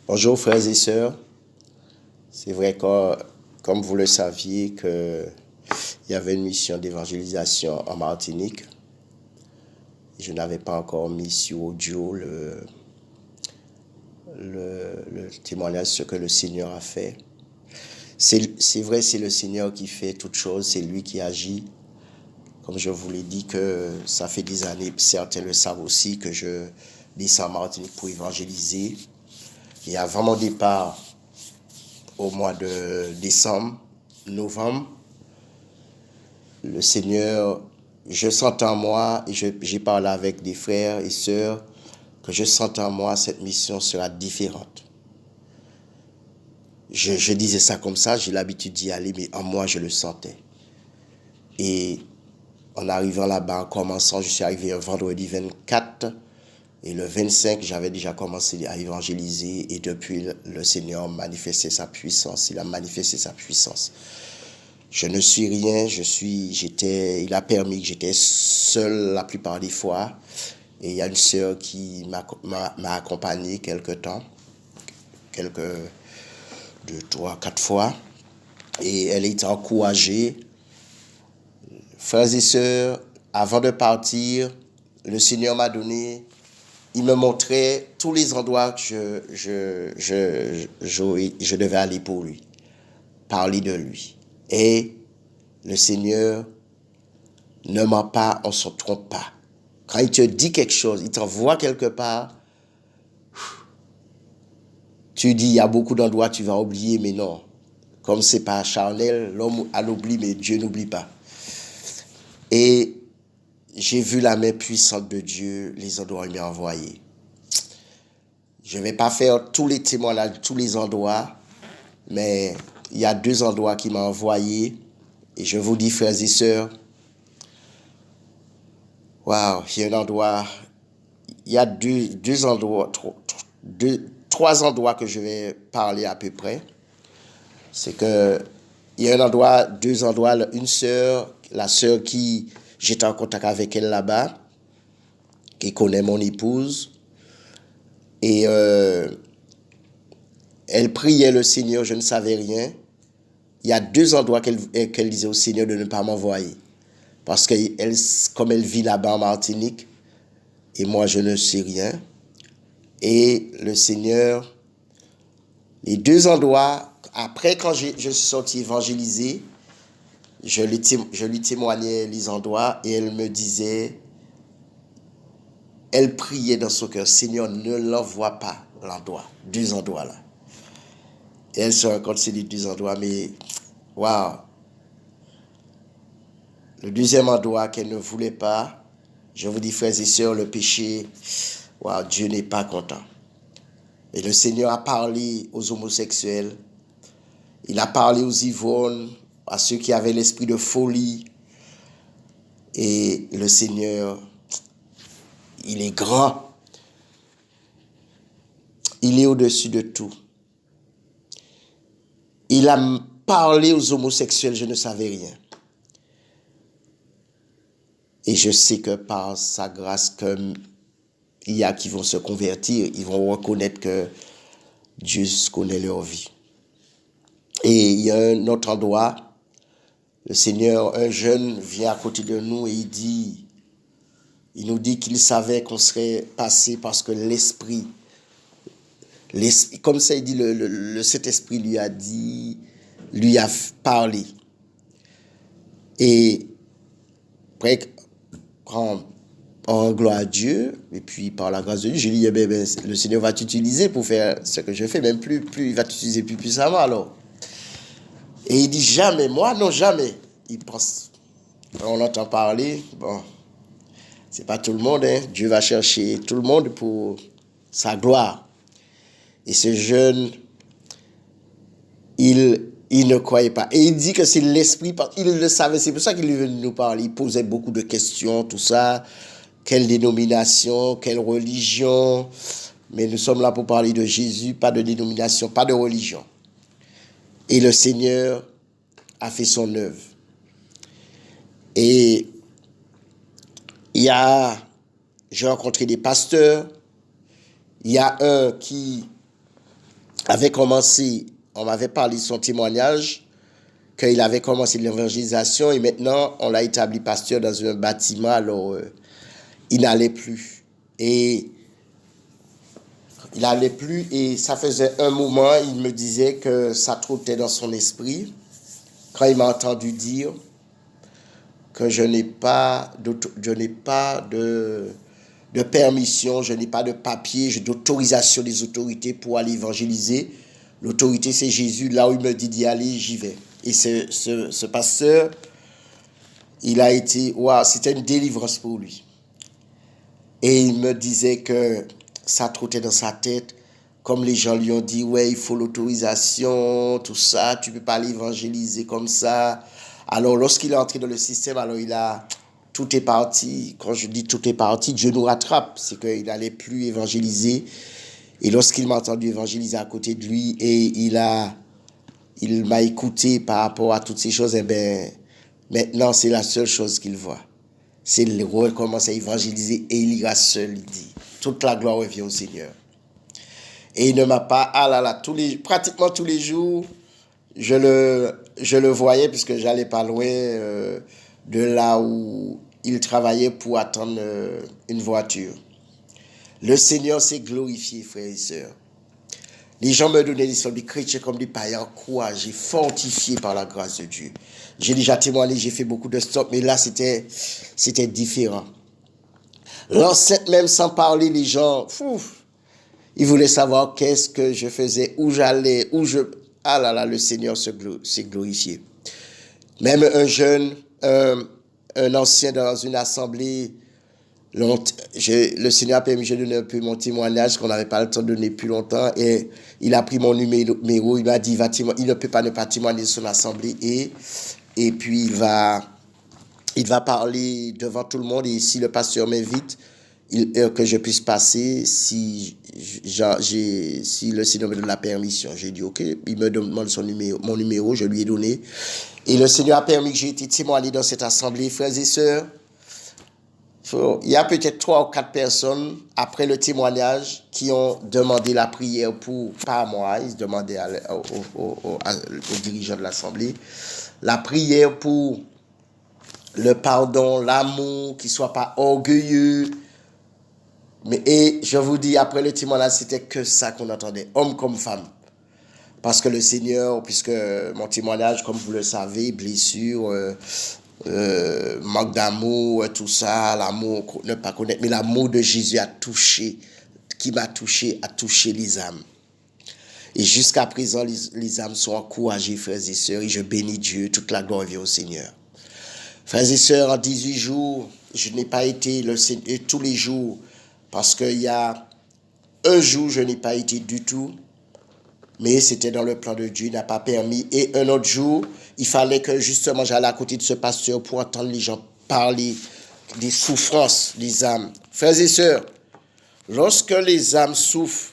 Bonjour frères et sœurs. C'est vrai que, comme vous le saviez, il y avait une mission d'évangélisation en Martinique. Je n'avais pas encore mis sur audio le témoignage de ce que le Seigneur a fait. C'est vrai, c'est le Seigneur qui fait toutes choses, c'est lui qui agit. Comme je vous l'ai dit que ça fait des années, certains le savent aussi, que je descends en Martinique pour évangéliser. Et avant mon départ, au mois de décembre, novembre, le Seigneur, je sentais en moi, et j'ai parlé avec des frères et sœurs, que je sentais en moi cette mission sera différente. Je disais ça comme ça, j'ai l'habitude d'y aller, mais en moi, je le sentais. Et en arrivant là-bas, en commençant, je suis arrivé un vendredi 24, et le 25, j'avais déjà commencé à évangéliser, et depuis, le Seigneur manifestait sa puissance, il a manifesté sa puissance. Je ne suis rien, il a permis que j'étais seul la plupart des fois. Et il y a une sœur qui m'a accompagné deux, trois, quatre fois. Et elle était encouragée. Frères et sœurs, avant de partir, le Seigneur m'a donné, il me montrait tous les endroits que je devais aller pour lui, parler de lui. Et le Seigneur ne ment pas, on ne se trompe pas. Quand il te dit quelque chose, il t'envoie quelque part, tu dis, il y a beaucoup d'endroits que tu vas oublier, mais non. Comme c'est pas charnel, l'homme a l'oubli, mais Dieu n'oublie pas. Et j'ai vu la main puissante de Dieu, les endroits où il m'a envoyé. Je ne vais pas faire tous les témoignages, tous les endroits, mais il y a deux endroits qu'il m'a envoyé. Et je vous dis, frères et sœurs, waouh, il y a un endroit, il y a deux endroits, trois endroits que je vais parler à peu près. C'est que il y a un endroit, deux endroits, une sœur, la sœur qui, j'étais en contact avec elle là-bas, qui connaît mon épouse, et elle priait le Seigneur, je ne savais rien. Il y a deux endroits qu'elle disait au Seigneur de ne pas m'envoyer. Parce que comme elle vit là-bas en Martinique, et moi je ne sais rien, et le Seigneur, les deux endroits, après quand je suis sorti évangéliser, je lui témoignais les endroits et elle me disait, elle priait dans son cœur, Seigneur, ne l'envoie pas l'endroit, deux endroits là. Et elle se raconte ces deux endroits, mais waouh, le deuxième endroit qu'elle ne voulait pas, je vous dis frères et sœurs, le péché, waouh, Dieu n'est pas content. Et le Seigneur a parlé aux homosexuels, il a parlé aux ivrognes, à ceux qui avaient l'esprit de folie. Et le Seigneur, il est grand. Il est au-dessus de tout. Il a parlé aux homosexuels, je ne savais rien. Et je sais que par sa grâce, il y a qui vont se convertir, ils vont reconnaître que Dieu connaît leur vie. Et il y a un autre endroit, le Seigneur, un jeune vient à côté de nous et il nous dit qu'il savait qu'on serait passé parce que l'esprit, comme ça il dit, le Saint-Esprit lui a dit, lui a parlé. Et après, en gloire à Dieu, et puis par la grâce de Dieu, j'ai dit, le Seigneur va t'utiliser pour faire ce que je fais, même plus il va t'utiliser plus puissamment alors. Et il dit, jamais, moi non, jamais. Il pense, on entend parler, bon, c'est pas tout le monde, hein. Dieu va chercher tout le monde pour sa gloire. Et ce jeune, il ne croyait pas. Et il dit que c'est l'esprit, il le savait, c'est pour ça qu'il est venu nous parler. Il posait beaucoup de questions, tout ça. Quelle dénomination, quelle religion. Mais nous sommes là pour parler de Jésus, pas de dénomination, pas de religion. Et le Seigneur a fait son œuvre. Et j'ai rencontré des pasteurs. Il y a un qui avait commencé, on m'avait parlé de son témoignage, qu'il avait commencé l'évangélisation et maintenant on l'a établi pasteur dans un bâtiment, alors il n'allait plus. Et il n'allait plus et ça faisait un moment, il me disait que ça trottait dans son esprit quand il m'a entendu dire que je n'ai pas de permission, je n'ai pas de papier, d'autorisation des autorités pour aller évangéliser. L'autorité, c'est Jésus. Là où il me dit d'y aller, j'y vais. Et ce pasteur, il a été... Waouh, c'était une délivrance pour lui. Et il me disait que ça trottait dans sa tête, comme les gens lui ont dit, ouais, il faut l'autorisation, tout ça, tu ne peux pas aller évangéliser comme ça. Alors, lorsqu'il est entré dans le système, alors tout est parti. Quand je dis tout est parti, Dieu nous rattrape. C'est qu'il n'allait plus évangéliser. Et lorsqu'il m'a entendu évangéliser à côté de lui, et il m'a écouté par rapport à toutes ces choses, et bien, maintenant, c'est la seule chose qu'il voit. C'est le roi commence à évangéliser et il ira seul, il dit. Toute la gloire revient au Seigneur. Et il ne m'a pas, pratiquement tous les jours, je le voyais puisque j'allais pas loin de là où il travaillait pour attendre une voiture. Le Seigneur s'est glorifié, frères et sœurs. Les gens me donnaient des sortes de chrétiens comme des païens encouragés, fortifiés par la grâce de Dieu. J'ai déjà témoigné, j'ai fait beaucoup de stops, mais là, c'était différent. L'enceinte même, sans parler, les gens, ils voulaient savoir qu'est-ce que je faisais, où j'allais, Ah là là, le Seigneur s'est glorifié. Même un jeune, un ancien dans une assemblée, le Seigneur a permis que je donne un peu mon témoignage qu'on n'avait pas le temps de donner plus longtemps et il a pris mon numéro, il m'a dit il ne peut pas ne pas témoigner de son assemblée et puis il va parler devant tout le monde et si le pasteur m'invite que je puisse passer si le Seigneur me donne la permission. J'ai dit ok, il me demande mon numéro, je lui ai donné et le Seigneur a permis que j'ai été témoigné dans cette assemblée, frères et sœurs. Il y a peut-être 3 ou 4 personnes, après le témoignage, qui ont demandé la prière pas moi, ils demandaient aux dirigeants de l'Assemblée, la prière pour le pardon, l'amour, qu'ils ne soient pas orgueilleux. Et je vous dis, après le témoignage, c'était que ça qu'on entendait, homme comme femme. Parce que le Seigneur, puisque mon témoignage, comme vous le savez, blessure, manque d'amour, tout ça, l'amour, ne pas connaître, mais l'amour de Jésus a touché les âmes. Et jusqu'à présent, les âmes sont encouragées, frères et sœurs, et je bénis Dieu, toute la gloire vient au Seigneur. Frères et sœurs, en 18 jours, je n'ai pas été tous les jours, parce qu'il y a un jour, je n'ai pas été du tout, mais c'était dans le plan de Dieu, il n'a pas permis. Et un autre jour, il fallait que justement j'allais à côté de ce pasteur pour entendre les gens parler des souffrances des âmes. Frères et sœurs, lorsque les âmes souffrent,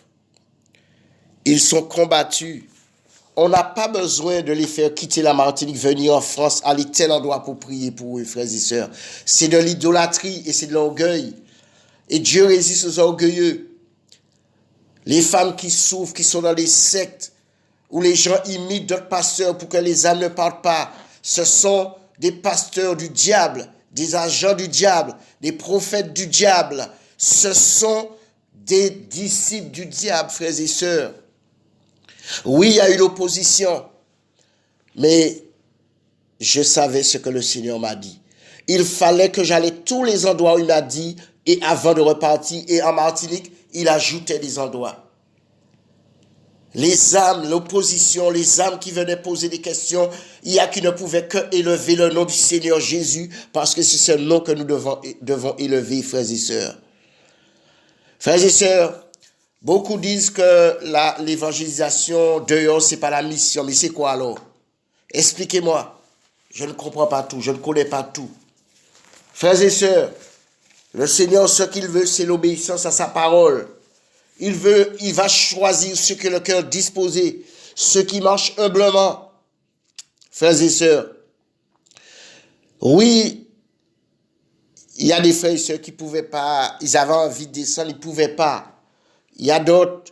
ils sont combattus. On n'a pas besoin de les faire quitter la Martinique, venir en France, aller tel endroit pour prier pour eux, frères et sœurs. C'est de l'idolâtrie et c'est de l'orgueil. Et Dieu résiste aux orgueilleux. Les femmes qui souffrent, qui sont dans les sectes, où les gens imitent d'autres pasteurs pour que les âmes ne partent pas, ce sont des pasteurs du diable, des agents du diable, des prophètes du diable. Ce sont des disciples du diable, frères et sœurs. Oui, il y a eu l'opposition, mais je savais ce que le Seigneur m'a dit. Il fallait que j'allais tous les endroits où il m'a dit, et avant de repartir, et en Martinique, il ajoutait des endroits. Les âmes, l'opposition, les âmes qui venaient poser des questions, il y a qui ne pouvaient que élever le nom du Seigneur Jésus, parce que c'est ce nom que nous devons élever, frères et sœurs. Frères et sœurs, beaucoup disent que l'évangélisation dehors, c'est pas la mission, mais c'est quoi alors? Expliquez-moi. Je ne comprends pas tout, je ne connais pas tout. Frères et sœurs, le Seigneur, ce qu'il veut, c'est l'obéissance à sa parole. Il va choisir ce que le cœur disposé, ceux qui marchent humblement. Frères et sœurs, oui, il y a des frères et sœurs qui ne pouvaient pas, ils avaient envie de descendre, ils ne pouvaient pas. Il y a d'autres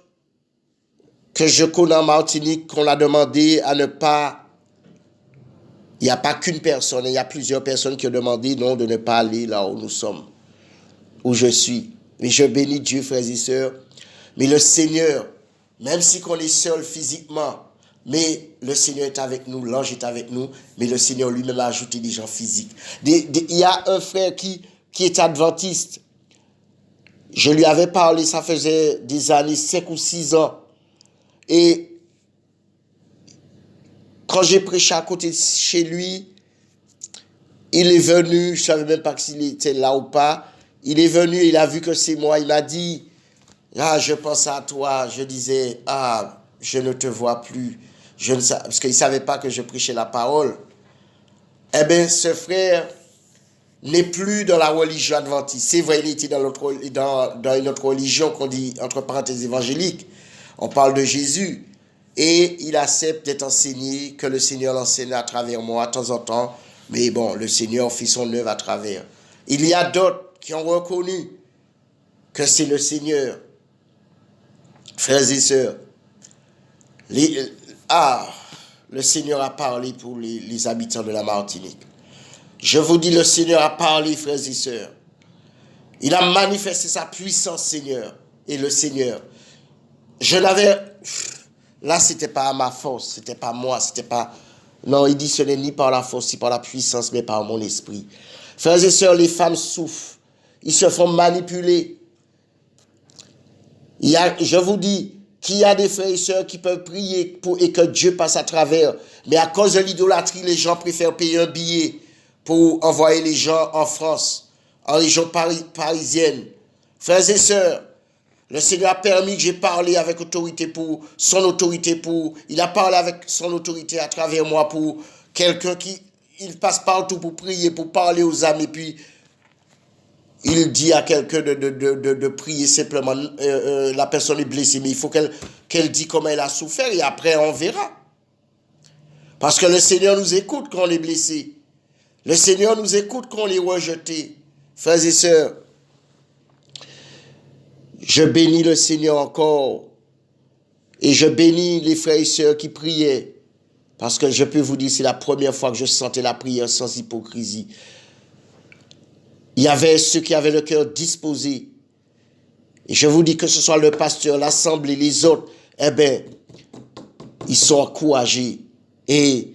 que je connais en Martinique qu'on a demandé à ne pas... Il n'y a pas qu'une personne, il y a plusieurs personnes qui ont demandé non de ne pas aller là où nous sommes, où je suis. Mais je bénis Dieu, frères et sœurs. Mais le Seigneur, même si on est seul physiquement, mais le Seigneur est avec nous, l'ange est avec nous, mais le Seigneur lui-même a ajouté des gens physiques. Il y a un frère qui est adventiste. Je lui avais parlé, ça faisait des années, 5 ou 6 ans. Et quand j'ai prêché à côté de chez lui, il est venu, je ne savais même pas s'il était là ou pas. Il est venu, il a vu que c'est moi, il m'a dit, ah, je pense à toi. Je disais, ah, je ne te vois plus. Je ne sais, parce qu'il ne savait pas que je prêchais la parole. Eh bien, ce frère n'est plus dans la religion adventiste. C'est vrai, il était dans une autre religion qu'on dit, entre parenthèses, évangélique. On parle de Jésus. Et il accepte d'être enseigné, que le Seigneur l'enseigne à travers moi, de temps en temps. Mais bon, le Seigneur fait son œuvre à travers. Il y a d'autres qui ont reconnu que c'est le Seigneur. Frères et sœurs, le Seigneur a parlé pour les habitants de la Martinique. Je vous dis, le Seigneur a parlé, frères et sœurs. Il a manifesté sa puissance, Seigneur. Et le Seigneur, là, c'était pas à ma force, c'était pas moi, c'était pas... Non, il dit, ce n'est ni par la force, ni par la puissance, mais par mon esprit. Frères et sœurs, les femmes souffrent. Ils se font manipuler. Je vous dis qu'il y a des frères et sœurs qui peuvent prier et que Dieu passe à travers. Mais à cause de l'idolâtrie, les gens préfèrent payer un billet pour envoyer les gens en France, en région parisienne. Frères et sœurs, le Seigneur a permis que j'ai parlé avec autorité il a parlé avec son autorité à travers moi pour quelqu'un il passe partout pour prier, pour parler aux âmes, et puis il dit à quelqu'un de prier simplement. La personne est blessée, mais il faut qu'elle dise comment elle a souffert, et après on verra. Parce que le Seigneur nous écoute quand on est blessé. Le Seigneur nous écoute quand on est rejeté. Frères et sœurs, je bénis le Seigneur encore, et je bénis les frères et sœurs qui priaient, parce que je peux vous dire, c'est la première fois que je sentais la prière sans hypocrisie. Il y avait ceux qui avaient le cœur disposé. Et je vous dis que ce soit le pasteur, l'assemblée, les autres, eh bien, ils sont encouragés, et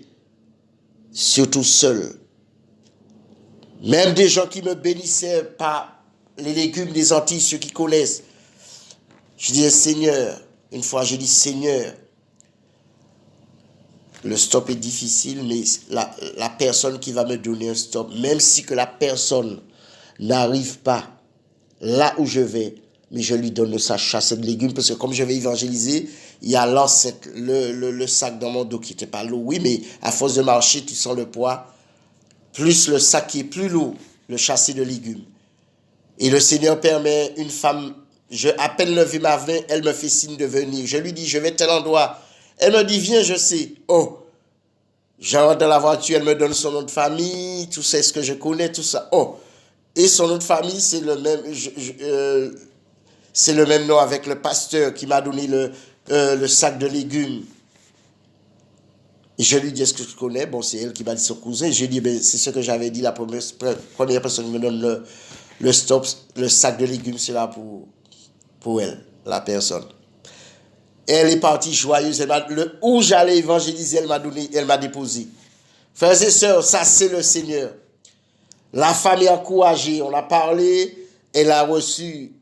surtout seuls. Même des gens qui me bénissaient par les légumes des Antilles, ceux qui connaissent. Je disais, Seigneur, une fois j'ai dit, Seigneur, le stop est difficile, mais la personne qui va me donner un stop, même si que la personne n'arrive pas là où je vais, mais je lui donne sa chasse de légumes, parce que comme je vais évangéliser, il y a l'ancêtre, le sac dans mon dos qui n'était pas lourd. Oui, mais à force de marcher, tu sens le poids, plus le sac qui est plus lourd, le chasser de légumes. Et le Seigneur permet une femme, à peine levé ma main, elle me fait signe de venir. Je lui dis, je vais à tel endroit. Elle me dit, viens, je sais. Oh, j'entre dans la voiture, elle me donne son nom de famille, tout ça, ce que je connais, tout ça. Oh, et son nom de famille, c'est le même, c'est le même nom avec le pasteur qui m'a donné le sac de légumes. Et je lui dis, est-ce que je connais? Bon, c'est elle qui m'a dit son cousin. Je lui dis, ben, c'est ce que j'avais dit, la première personne qui me donne le sac de légumes, c'est là pour elle, la personne. Elle est partie joyeuse. Où j'allais évangéliser, elle m'a déposé. Frères et sœurs, ça c'est le Seigneur. La femme est encouragée, on a parlé, elle a reçu.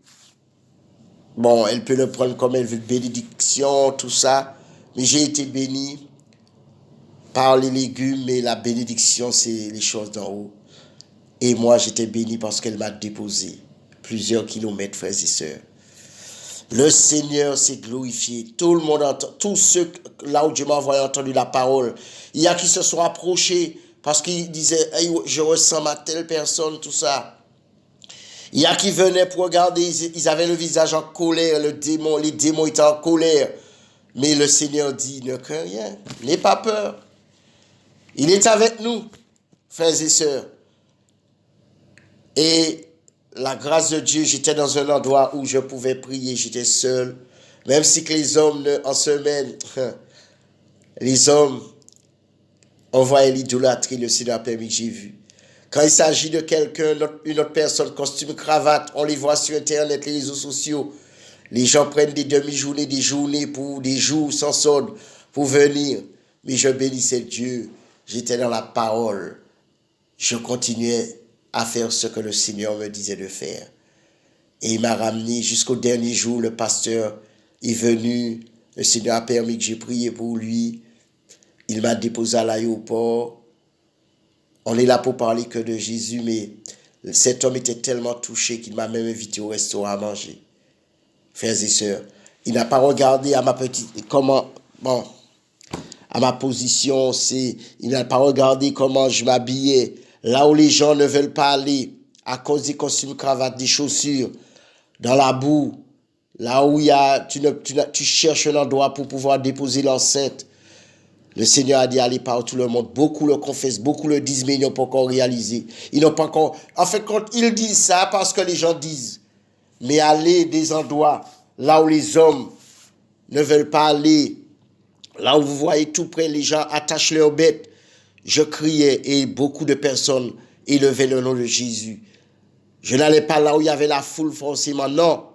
Bon, elle peut le prendre comme elle veut, bénédiction, tout ça. Mais j'ai été béni par les légumes, mais la bénédiction, c'est les choses d'en haut. Et moi, j'étais béni parce qu'elle m'a déposé plusieurs kilomètres, frères et sœurs. Le Seigneur s'est glorifié. Tout le monde entend, tous ceux là où Dieu m'a envoyé entendu la parole. Il y a qui se sont approchés parce qu'ils disaient, hey, je ressemble à telle personne, tout ça. Il y a qui venaient pour regarder, ils avaient le visage en colère, les démons étaient en colère. Mais le Seigneur dit, ne crains rien, n'aie pas peur. Il est avec nous, frères et sœurs. Et la grâce de Dieu, j'étais dans un endroit où je pouvais prier, j'étais seul. Même si que les hommes, en semaine, les hommes envoyaient l'idolâtrie, le Seigneur a permis que j'ai vu. Quand il s'agit de quelqu'un, une autre personne, costume, cravate, on les voit sur Internet, les réseaux sociaux. Les gens prennent des demi-journées, des journées pour des jours sans solde pour venir. Mais je bénissais Dieu. J'étais dans la parole. Je continuais à faire ce que le Seigneur me disait de faire. Et il m'a ramené jusqu'au dernier jour. Le pasteur est venu. Le Seigneur a permis que j'ai prié pour lui. Il m'a déposé à l'aéroport. On est là pour parler que de Jésus, mais cet homme était tellement touché qu'il m'a même invité au restaurant à manger. Frères et sœurs, il n'a pas regardé à ma petite, comment, bon, à ma position, il n'a pas regardé comment je m'habillais, là où les gens ne veulent pas aller, à cause des costumes, cravates, des chaussures, dans la boue, là où il y a, tu cherches un endroit pour pouvoir déposer l'enceinte. Le Seigneur a dit, allez par tout le monde. Beaucoup le confessent, beaucoup le disent, mais ils n'ont pas encore réalisé. Ils n'ont pas encore... En fait, quand ils disent ça, parce que les gens disent, mais aller des endroits là où les hommes ne veulent pas aller, là où vous voyez tout près, les gens attachent leurs bêtes. Je criais et beaucoup de personnes élevaient le nom de Jésus. Je n'allais pas là où il y avait la foule forcément, non.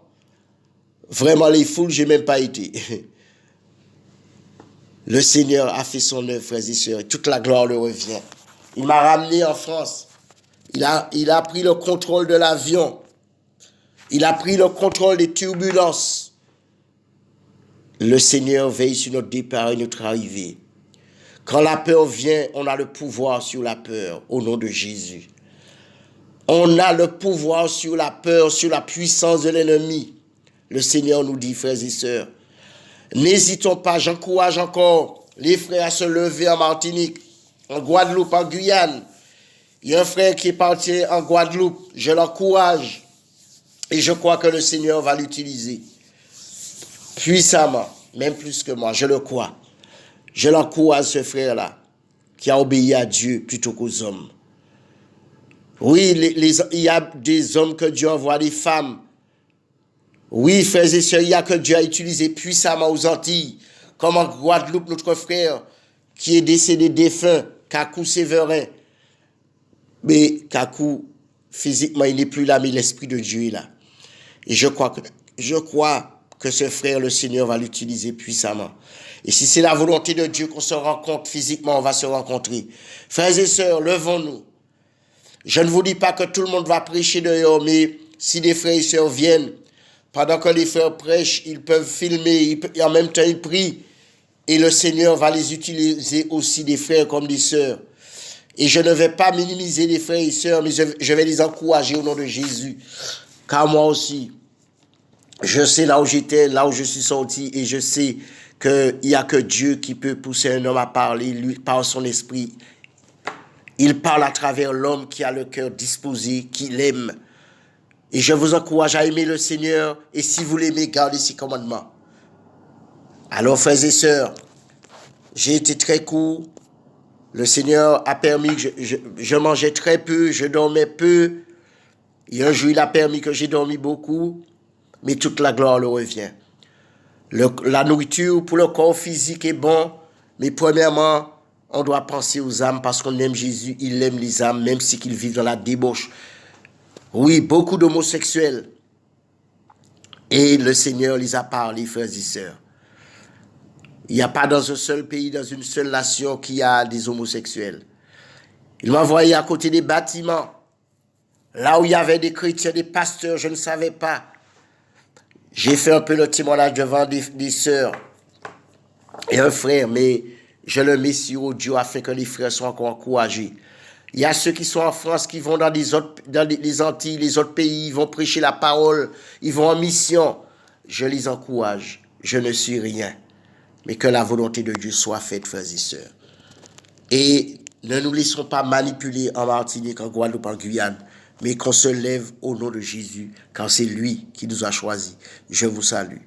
Vraiment, les foules, je n'ai même pas été. Le Seigneur a fait son œuvre, frères et sœurs, et toute la gloire lui revient. Il m'a ramené en France. Il a pris le contrôle de l'avion. Il a pris le contrôle des turbulences. Le Seigneur veille sur notre départ et notre arrivée. Quand la peur vient, on a le pouvoir sur la peur, au nom de Jésus. On a le pouvoir sur la peur, sur la puissance de l'ennemi. Le Seigneur nous dit, frères et sœurs, n'hésitons pas, j'encourage encore les frères à se lever en Martinique, en Guadeloupe, en Guyane. Il y a un frère qui est parti en Guadeloupe, je l'encourage et je crois que le Seigneur va l'utiliser puissamment, même plus que moi, je le crois. Je l'encourage, ce frère-là, qui a obéi à Dieu plutôt qu'aux hommes. Oui, il y a des hommes que Dieu envoie, des femmes. Oui, frères et sœurs, il y a que Dieu a utilisé puissamment aux Antilles, comme en Guadeloupe, notre frère qui est décédé défunt, Kakou Séverin. Mais Kakou, physiquement, il n'est plus là, mais l'Esprit de Dieu est là. Et je crois que ce frère, le Seigneur, va l'utiliser puissamment. Et si c'est la volonté de Dieu qu'on se rencontre physiquement, on va se rencontrer. Frères et sœurs, levons-nous. Je ne vous dis pas que tout le monde va prêcher dehors, mais si des frères et sœurs viennent, pendant que les frères prêchent, ils peuvent filmer, et en même temps ils prient. Et le Seigneur va les utiliser aussi, des frères comme des sœurs. Et je ne vais pas minimiser les frères et sœurs, mais je vais les encourager au nom de Jésus. Car moi aussi, je sais là où j'étais, là où je suis sorti, et je sais qu'il n'y a que Dieu qui peut pousser un homme à parler, lui, par son esprit. Il parle à travers l'homme qui a le cœur disposé, qui l'aime. Et je vous encourage à aimer le Seigneur, et si vous l'aimez, gardez ses commandements. Alors, frères et sœurs, j'ai été très court. Le Seigneur a permis que je mangeais très peu, je dormais peu. Et un jour, il a permis que j'ai dormi beaucoup, mais toute la gloire le revient. La nourriture pour le corps physique est bon, mais premièrement, on doit penser aux âmes parce qu'on aime Jésus, il aime les âmes, même si qu'ils vivent dans la débauche. Oui, beaucoup d'homosexuels. Et le Seigneur les a parlé, frères et sœurs. Il n'y a pas dans un seul pays, dans une seule nation qui a des homosexuels. Il m'a envoyé à côté des bâtiments, là où il y avait des chrétiens, des pasteurs, je ne savais pas. J'ai fait un peu le témoignage devant des sœurs et un frère, mais je le mets sur audio afin que les frères soient encore encouragés. Il y a ceux qui sont en France, qui vont dans les Antilles, les autres pays, ils vont prêcher la parole, ils vont en mission. Je les encourage. Je ne suis rien. Mais que la volonté de Dieu soit faite, frères et sœurs. Et ne nous laissons pas manipuler en Martinique, en Guadeloupe, en Guyane, mais qu'on se lève au nom de Jésus, car c'est lui qui nous a choisis. Je vous salue.